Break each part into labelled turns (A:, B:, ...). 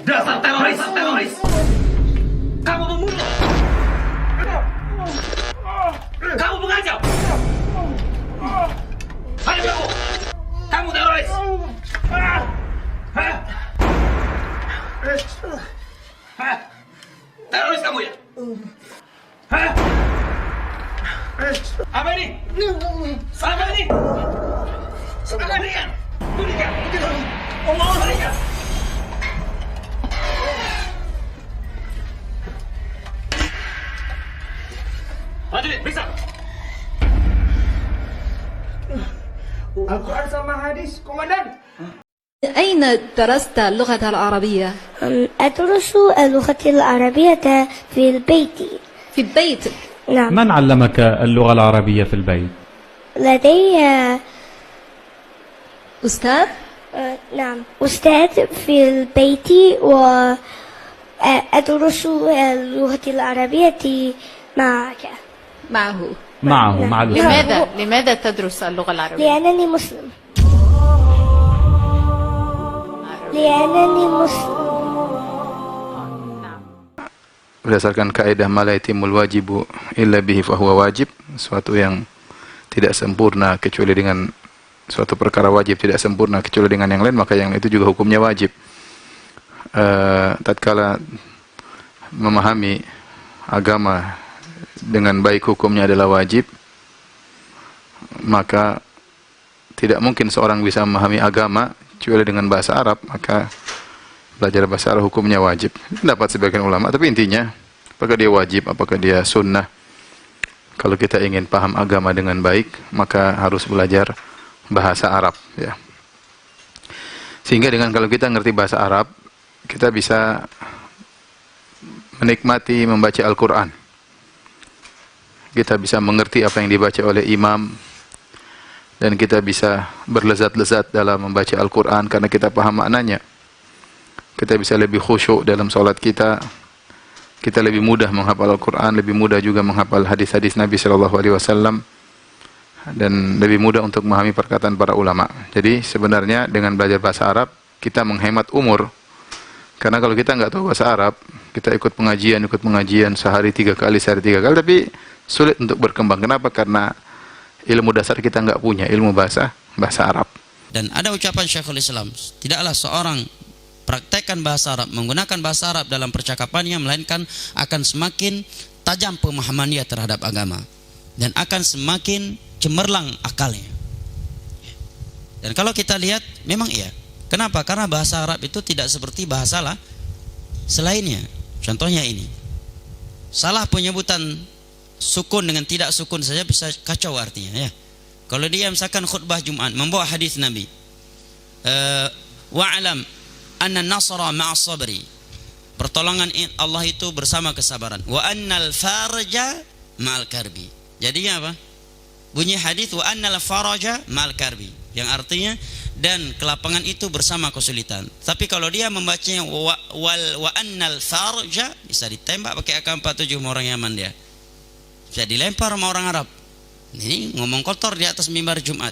A: Dasar teroris, teroris! Kamu membunuh! Kamu mengacau! Ayo kamu! Kamu teroris! Teroris kamu ya? Apa ini? Apa ini? Berikan! Berikan! Berikan! Prajurit, periksa!
B: Al-Quran sama hadis, komandan.
C: أين درست اللغة العربية؟
D: أدرس اللغة العربية في البيت.
C: في البيت.
D: نعم.
E: من علمك اللغة العربية في البيت؟
D: لدي
C: أستاذ؟
D: نعم أستاذ في البيت، وأدرس اللغة العربية معك.
C: معه
E: مع الأستاذ.
C: لماذا تدرس اللغة العربية؟
D: لأنني مسلم. لأنني مسلم.
F: Berdasarkan kaidah ma la yatimul wajibu illa bihi fahuwa wajib, suatu yang tidak sempurna kecuali dengan suatu perkara wajib tidak sempurna kecuali dengan yang lain, maka yang itu juga hukumnya wajib. Tatkala memahami agama dengan baik hukumnya adalah wajib, maka tidak mungkin seorang bisa memahami agama kecuali dengan bahasa Arab, maka belajar bahasa Arab hukumnya wajib. Dapat sebagian ulama, tapi intinya apakah dia wajib, apakah dia sunnah, kalau kita ingin paham agama dengan baik, maka harus belajar bahasa Arab, ya. Sehingga dengan kalau kita ngerti bahasa Arab, kita bisa menikmati membaca Al-Quran. Kita bisa mengerti apa yang dibaca oleh imam, dan kita bisa berlezat-lezat dalam membaca Al-Quran karena kita paham maknanya. Kita bisa lebih khusyuk dalam sholat kita. Kita lebih mudah menghafal Al-Quran, lebih mudah juga menghafal hadis-hadis Nabi SAW, dan lebih mudah untuk memahami perkataan para ulama. Jadi sebenarnya dengan belajar bahasa Arab, kita menghemat umur. Karena kalau kita nggak tahu bahasa Arab, kita ikut pengajian sehari 3 kali, tapi sulit untuk berkembang. Kenapa? Karena ilmu dasar kita nggak punya, ilmu bahasa Arab.
G: Dan ada ucapan Syekhul Islam, tidaklah seorang praktekkan bahasa Arab, menggunakan bahasa Arab dalam percakapannya, melainkan akan semakin tajam pemahaman dia terhadap agama dan akan semakin cemerlang akalnya. Dan kalau kita lihat, memang iya. Kenapa? Karena bahasa Arab itu tidak seperti bahasa selainnya. Contohnya ini, salah penyebutan sukun dengan tidak sukun saja bisa kacau artinya, ya. Kalau dia misalkan khutbah Jumat membawa hadis Nabi, wa'alam anna nasra ma'as sabri, pertolongan Allah itu bersama kesabaran, wa annal farja ma'al karbi. Jadinya apa? Bunyi hadis wa annal faraja ma'al karbi, yang artinya dan kelapangan itu bersama kesulitan. Tapi kalau dia membacanya wa annal farja, bisa ditembak pakai AK-47 sama orang Yaman dia. Bisa dilempar sama orang Arab. Ini ngomong kotor di atas mimbar Jumat.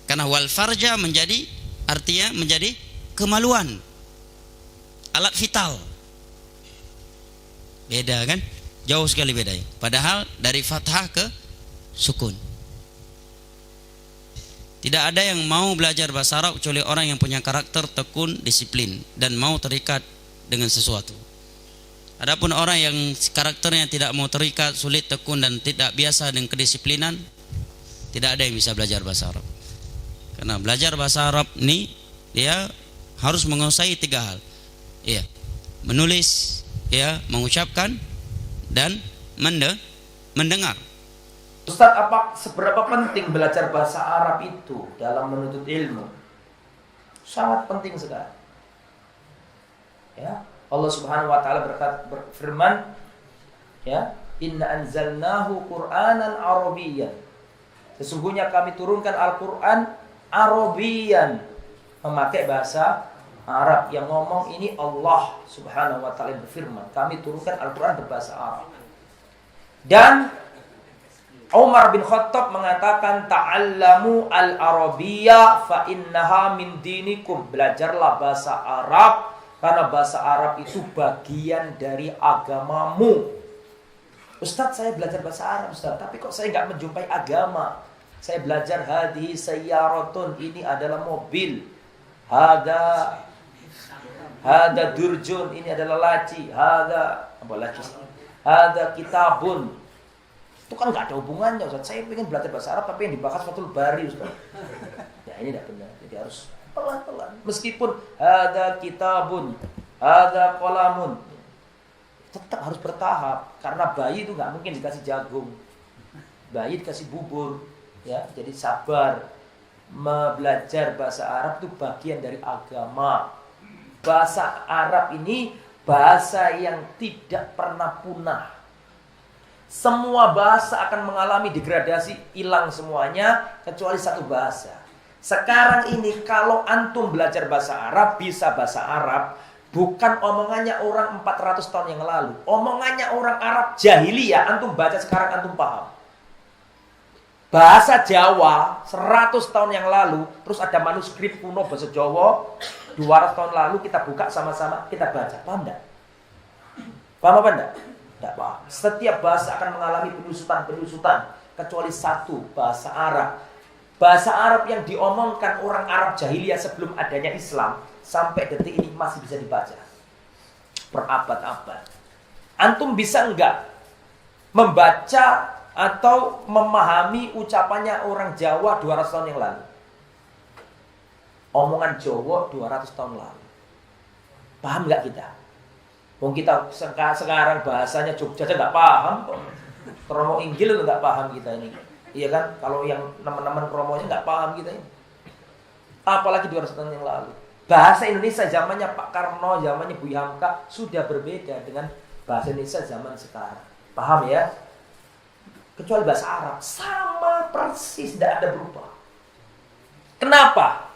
G: Karena wal farja menjadi artinya menjadi kemaluan, alat vital. Beda kan? Jauh sekali bedanya. Padahal dari fathah ke sukun. Tidak ada yang mau belajar bahasa Arab kecuali orang yang punya karakter tekun, disiplin, dan mau terikat dengan sesuatu. Adapun orang yang karakternya tidak mau terikat, sulit, tekun, dan tidak biasa dengan kedisiplinan, tidak ada yang bisa belajar bahasa Arab. Karena belajar bahasa Arab ini dia harus menguasai 3 hal. Ya, menulis, ya, mengucapkan, dan mendengar.
B: Ustaz, seberapa penting belajar bahasa Arab itu dalam menuntut ilmu? Sangat penting sekali. Ya, Allah Subhanahu wa taala berfirman, ya, inna anzalnahu Qur'anan Arabiyyan. Sesungguhnya kami turunkan Al-Qur'an Arabiyyan, memakai bahasa Arab. Yang ngomong ini Allah Subhanahu wa taala berfirman, kami turunkan Al-Qur'an berbahasa Arab. Dan Umar bin Khattab mengatakan ta'allamu al-arabiyyah fa innaha min dinikum. Belajarlah bahasa Arab karena bahasa Arab itu bagian dari agamamu. Ustaz, saya belajar bahasa Arab Ustaz, tapi kok saya nggak menjumpai agama. Saya belajar hadhi sayyaratun, ini adalah mobil. Hada durjun, ini adalah laci. Hada kitabun. Itu kan nggak ada hubungannya Ustaz. Saya pengen belajar bahasa Arab tapi yang dibahas Fathul Bari Ustaz. Ya ini tidak benar. Jadi harus pelan-pelan. Meskipun ada kitabun, ada qalamun, tetap harus bertahap. Karena bayi itu nggak mungkin dikasih jagung. Bayi dikasih bubur. Ya, jadi sabar. Belajar bahasa Arab itu bagian dari agama. Bahasa Arab ini bahasa yang tidak pernah punah. Semua bahasa akan mengalami degradasi, hilang semuanya, kecuali satu bahasa. Sekarang ini kalau antum belajar bahasa Arab, bisa bahasa Arab, bukan omongannya orang 400 tahun yang lalu. Omongannya orang Arab jahiliyah, antum baca sekarang antum paham. Bahasa Jawa 100 tahun yang lalu, terus ada manuskrip kuno bahasa Jawa 200 tahun lalu, kita buka sama-sama, kita baca. Paham enggak? Paham apa enggak? Tidak paham. Setiap bahasa akan mengalami penyusutan, kecuali satu, bahasa Arab. Bahasa Arab yang diomongkan orang Arab jahiliyah sebelum adanya Islam, sampai detik ini masih bisa dibaca. Berabad-abad. Antum bisa enggak membaca atau memahami ucapannya orang Jawa 200 tahun yang lalu? Omongan Jawa 200 tahun lalu. Paham enggak kita? Wong kita sekarang bahasanya Jogja aja nggak paham kok. Kromo Inggil itu nggak paham kita ini. Iya kan? Kalau yang teman-teman kromonya nggak paham kita ini. Apalagi 200 tahun yang lalu. Bahasa Indonesia zamannya Pak Karno, zamannya Bu Hamka sudah berbeda dengan bahasa Indonesia zaman sekarang. Paham ya? Kecuali bahasa Arab sama persis, tidak ada berubah. Kenapa?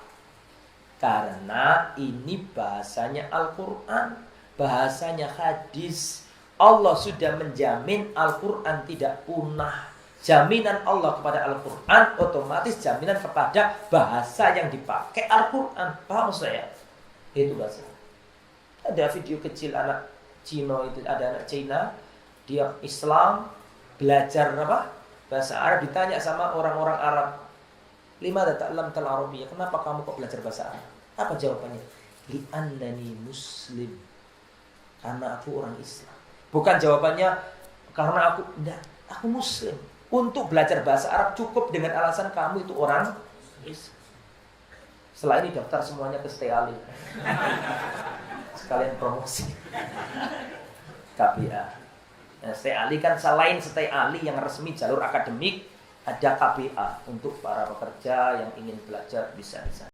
B: Karena ini bahasanya Al-Quran. Bahasanya hadis. Allah sudah menjamin Al-Quran tidak punah. Jaminan Allah kepada Al-Quran otomatis jaminan kepada bahasa yang dipakai Al-Quran. Paham saya? Itu bahasa. Ada video kecil anak Cina itu, ada anak Cina, dia Islam, belajar apa? Bahasa Arab, ditanya sama orang-orang Arab, "Limadza ta'allamtal Arabiyyah?" Kenapa kamu kok belajar bahasa Arab? Apa jawabannya? "Li'annani muslim." Karena aku orang Islam. Bukan jawabannya karena aku muslim. Untuk belajar bahasa Arab cukup dengan alasan kamu itu orang Islam. Setelah ini daftar semuanya ke Stay Ali. Sekalian promosi. KBA. Nah, Stay Ali kan selain Stay Ali yang resmi jalur akademik, ada KBA untuk para pekerja yang ingin belajar bisa di sana.